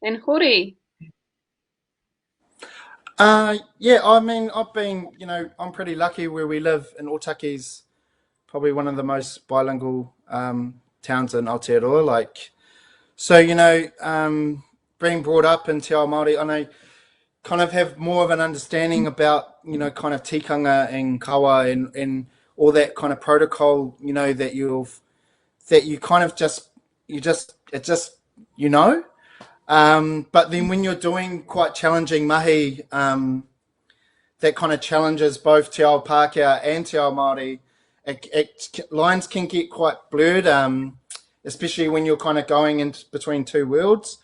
And Hori. Yeah, I mean, I'm pretty lucky where we live in Otaki's probably one of the most bilingual towns in Aotearoa. Being brought up in Te Ao Māori, I kind of have more of an understanding about, kind of tikanga and kawa and all that kind of protocol, that you kind of it just, you know. But then when you're doing quite challenging mahi, that kind of challenges both Te Ao Pākehā and Te Ao Māori, lines can get quite blurred, especially when you're kind of going in between two worlds.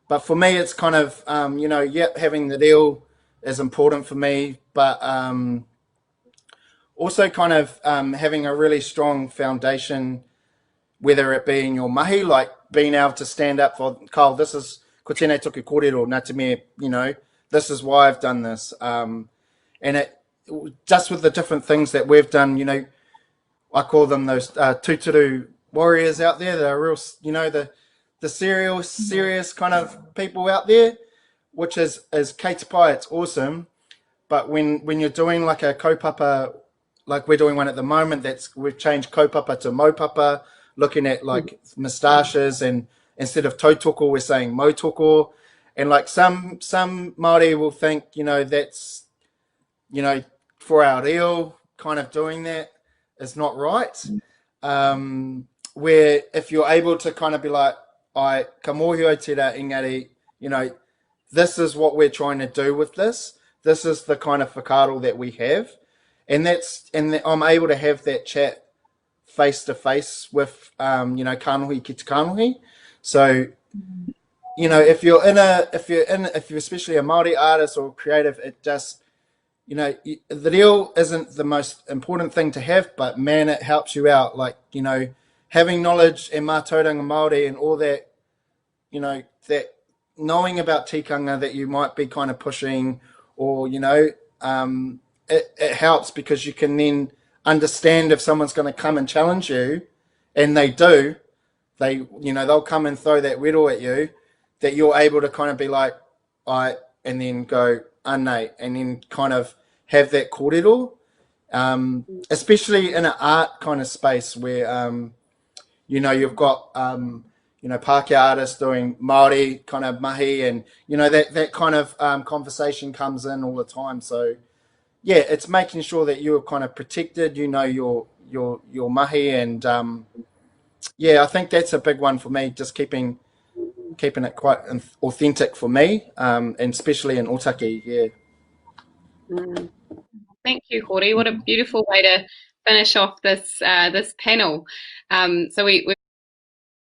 But for me, it's kind of, having the deal is important for me, but also kind of having a really strong foundation, whether it be in your mahi, like being able to stand up for, Carl, this is, ko tēnei tuku kōrero, nā te mea, this is why I've done this. And it just with the different things that we've done, I call them those tūturu warriors out there. They're real, the serious kind of people out there, which is kei te pai. It's awesome, but when you're doing like a kaupapa, like we're doing one at the moment, we've changed kaupapa to maupapa, looking at like moustaches, and instead of tautoko, we're saying mautoko, and like some Māori will think, that's, you know, for our reo, kind of doing that is not right. Where if you're able to kind of be like, I ka mōhio tērā engari, this is what we're trying to do with this. This is the kind of whakaaro that we have. I'm able to have that chat face to face with, kanohi ki te kanohi. So, if you're especially a Māori artist or creative, it just, the reo isn't the most important thing to have, but man, it helps you out. Like, having knowledge and mātauranga Māori and all that, that knowing about tikanga that you might be kind of pushing, or, it helps because you can then understand if someone's going to come and challenge you, and they do, they'll come and throw that riddle at you, that you're able to kind of be like, and then go, nei, and then kind of have that kōrero, especially in an art kind of space where, you've got, Pākehā artists doing Māori kind of mahi, and, that kind of conversation comes in all the time. So, yeah, it's making sure that you're kind of protected, your mahi, and yeah, I think that's a big one for me. Just keeping it quite authentic for me, and especially in Otaki. Yeah. Mm. Thank you, Hori. What a beautiful way to finish off this panel. So we've